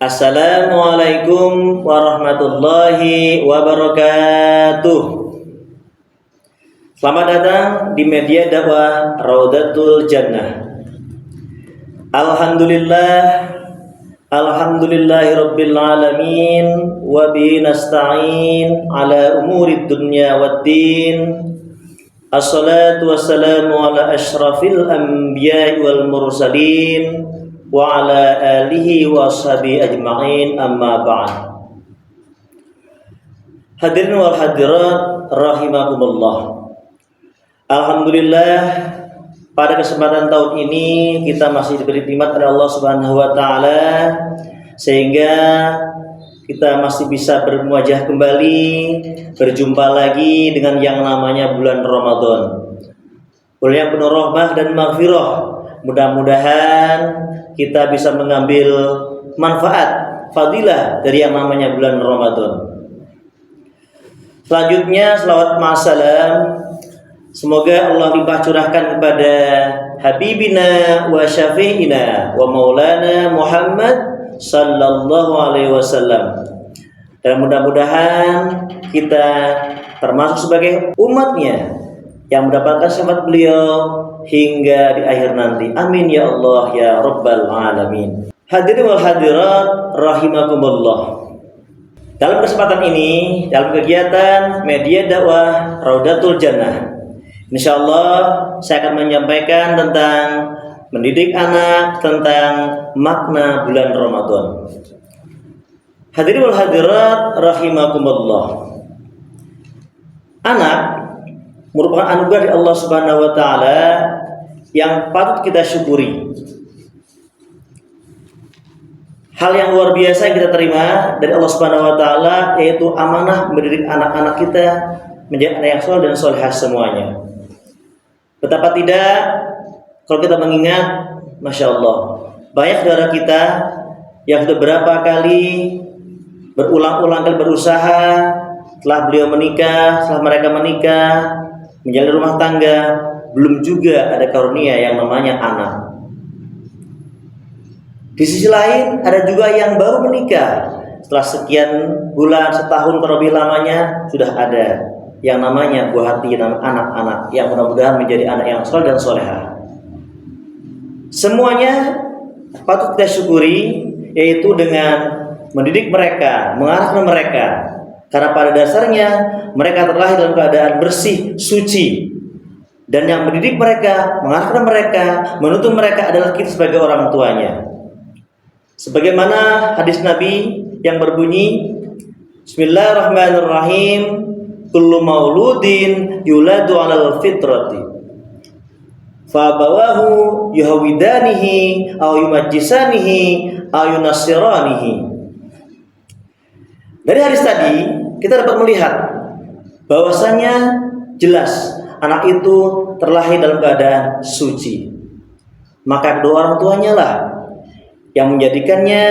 Assalamualaikum warahmatullahi wabarakatuh. Selamat datang di media dakwah Raudatul Jannah. Alhamdulillahi rabbil alamin wa bihi nasta'in ala umurid dunya waddin. Assalatu wassalamu ala asyrafil anbiya'i wal mursalin wa ala alihi wa ashabihi ajma'in, amma ba'd. Hadirin wal hadirat rahimakumullah. Alhamdulillah, pada kesempatan tahun ini kita masih diberi nikmat oleh Allah Subhanahu wa taala sehingga kita masih bisa bermuajah kembali, berjumpa lagi dengan yang namanya bulan Ramadan. Bulan yang penuh rahmah dan maghfirah. Mudah-mudahan kita bisa mengambil manfaat, fadilah dari yang namanya bulan Ramadan. Selanjutnya, selawat ma'asalam, semoga Allah limpah curahkan kepada Habibina wa Syafi'ina wa Maulana Muhammad sallallahu alaihi wasallam. Dan mudah-mudahan kita termasuk sebagai umatnya yang mendapatkan syafaat beliau hingga di akhir nanti. Amin ya Allah ya Rabbal alamin. Hadirin wal hadirat rahimakumullah. Dalam kesempatan ini, dalam kegiatan media dakwah Raudatul Jannah, insyaallah saya akan menyampaikan tentang mendidik anak, tentang makna bulan Ramadan. Hadirin wal hadirat rahimakumullah. Anak merupakan anugerah dari Allah Subhanahu wa taala yang patut kita syukuri. Hal yang luar biasa yang kita terima dari Allah Subhanahu wa taala yaitu amanah mendidik anak-anak kita menjadi anak yang saleh dan salehah semuanya. Betapa tidak kalau kita mengingat, Masya Allah, banyak saudara kita yang sudah berapa kali berulang-ulang kali berusaha setelah beliau menikah, setelah mereka menikah, menjalani rumah tangga, belum juga ada karunia yang namanya anak. Di sisi lain ada juga yang baru menikah, setelah sekian bulan, setahun terlebih lamanya sudah ada yang namanya buah hati anak-anak yang mudah-mudahan menjadi anak yang saleh dan salehah. Semuanya patut kita syukuri, yaitu dengan mendidik mereka, mengarahkan mereka, karena pada dasarnya mereka terlahir dalam keadaan bersih, suci. Dan yang mendidik mereka, mengarahkan mereka, menuntun mereka adalah kita sebagai orang tuanya. Sebagaimana hadis Nabi yang berbunyi, Bismillahirrahmanirrahim, kullu mauludin yuladu 'alal fitrati, fa abawahu yuhawidanihi aw yumajjisanihi aw yunassiranihi. Dari hadis tadi kita dapat melihat bahwasanya jelas anak itu terlahir dalam keadaan suci. Maka kedua orang tuanya lah yang menjadikannya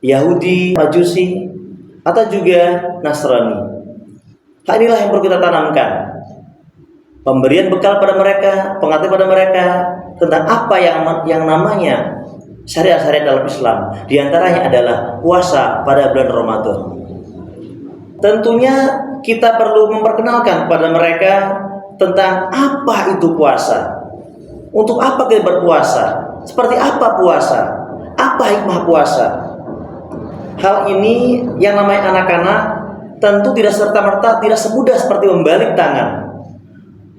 Yahudi, Majusi, atau juga Nasrani. Hal inilah yang perlu kita tanamkan. Pemberian bekal pada mereka, pengetahuan pada mereka tentang apa yang namanya syariat-syariat dalam Islam. Di antaranya adalah puasa pada bulan Ramadan. Tentunya kita perlu memperkenalkan kepada mereka tentang apa itu puasa. Untuk apa kita berpuasa? Seperti apa puasa? Apa hikmah puasa? Hal ini yang namanya anak-anak tentu tidak serta-merta, tidak semudah seperti membalik tangan.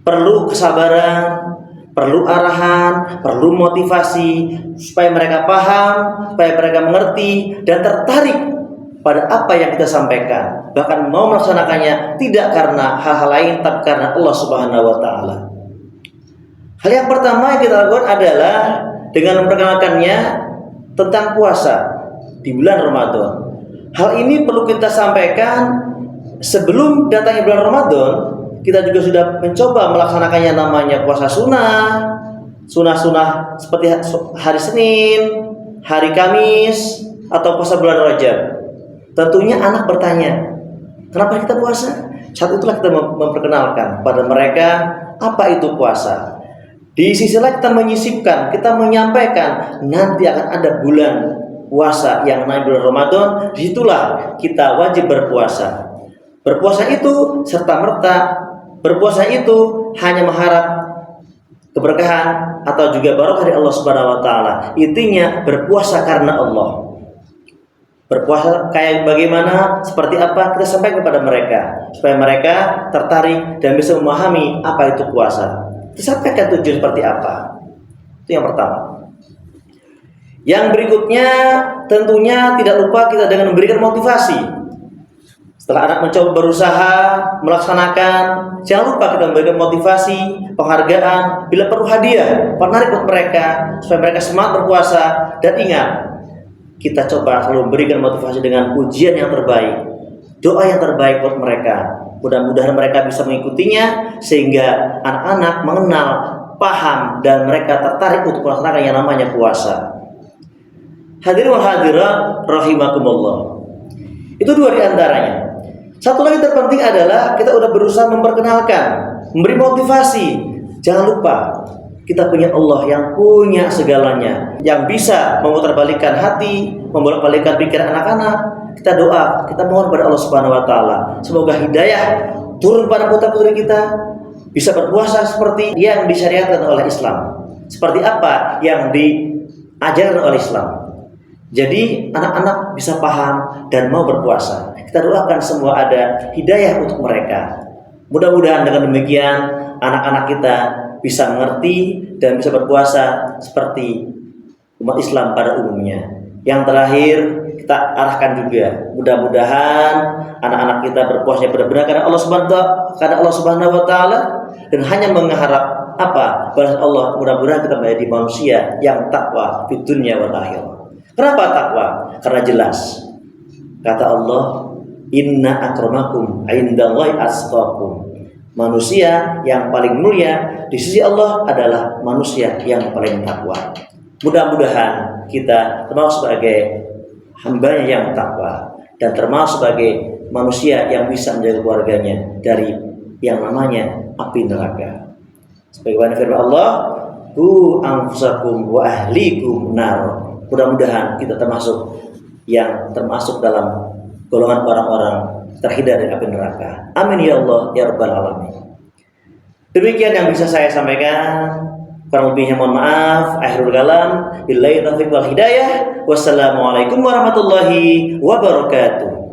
Perlu kesabaran, perlu arahan, perlu motivasi supaya mereka paham, supaya mereka mengerti dan tertarik pada apa yang kita sampaikan. Bahkan mau melaksanakannya tidak karena hal-hal lain, tapi karena Allah Subhanahu wa taala. Hal yang pertama yang kita lakukan adalah dengan memperkenalkannya tentang puasa di bulan Ramadan. Hal ini perlu kita sampaikan sebelum datangnya bulan Ramadan. Kita juga sudah mencoba melaksanakannya namanya puasa sunnah seperti hari Senin, hari Kamis, atau puasa bulan Rajab. Tentunya anak bertanya, kenapa kita puasa? Saat itulah kita memperkenalkan pada mereka apa itu puasa. Di sisi lain kita menyisipkan, kita menyampaikan nanti akan ada bulan puasa yang namanya bulan Ramadan, disitulah kita wajib berpuasa. Berpuasa itu serta-merta, berpuasa itu hanya mengharap keberkahan atau juga barokah dari Allah Subhanahu wa taala. Intinya berpuasa karena Allah. Berpuasa kayak bagaimana, seperti apa, kita sampaikan kepada mereka supaya mereka tertarik dan bisa memahami apa itu puasa. Kita sampaikan tujuan seperti apa. Itu yang pertama. Yang berikutnya tentunya tidak lupa kita dengan memberikan motivasi. Setelah anak mencoba berusaha melaksanakan, jangan lupa kita memberikan motivasi, penghargaan, bila perlu hadiah, menarik buat mereka supaya mereka semangat berpuasa. Dan ingat, kita coba selalu memberikan motivasi dengan pujian yang terbaik, doa yang terbaik buat mereka. Mudah-mudahan mereka bisa mengikutinya sehingga anak-anak mengenal, paham, dan mereka tertarik untuk melaksanakan yang namanya puasa. Hadirin wal hadirat rahimakumullah. Itu dua di antaranya. Satu lagi terpenting adalah kita udah berusaha memperkenalkan, memberi motivasi. Jangan lupa kita punya Allah yang punya segalanya, yang bisa memutarbalikkan hati, membolak-balikkan pikiran anak-anak. Kita doa, kita mohon kepada Allah Subhanahu wa taala, semoga hidayah turun pada putra-putri kita, bisa berpuasa seperti yang disyariatkan oleh Islam. Seperti apa yang diajarkan oleh Islam. Jadi anak-anak bisa paham dan mau berpuasa. Kita doakan semua ada hidayah untuk mereka. Mudah-mudahan dengan demikian anak-anak kita bisa mengerti dan bisa berpuasa seperti umat Islam pada umumnya. Yang terakhir kita arahkan juga, mudah-mudahan anak-anak kita berpuasa benar-benar karena Allah Subhanahu wa taala dan hanya mengharap apa? Balas Allah. Mudah-mudahan kita menjadi manusia yang takwa di dunia wal akhirah. Kenapa takwa? Karena jelas kata Allah, inna akramakum indallahi atqakum. Manusia yang paling mulia di sisi Allah adalah manusia yang paling takwa. Mudah-mudahan kita termasuk sebagai hambanya yang takwa dan termasuk sebagai manusia yang bisa menjaga keluarganya dari yang namanya api neraka. Sebagaimana firman Allah, "Qu anfusakum wa ahlikum nar." Mudah-mudahan kita termasuk dalam golongan orang-orang terhindar dari api neraka. Amin ya Allah ya rabbal alamin. Demikian yang bisa saya sampaikan. Kurang lebihnya mohon maaf. Akhirul kalam, billahi taufiq wal hidayah. Wassalamualaikum warahmatullahi wabarakatuh.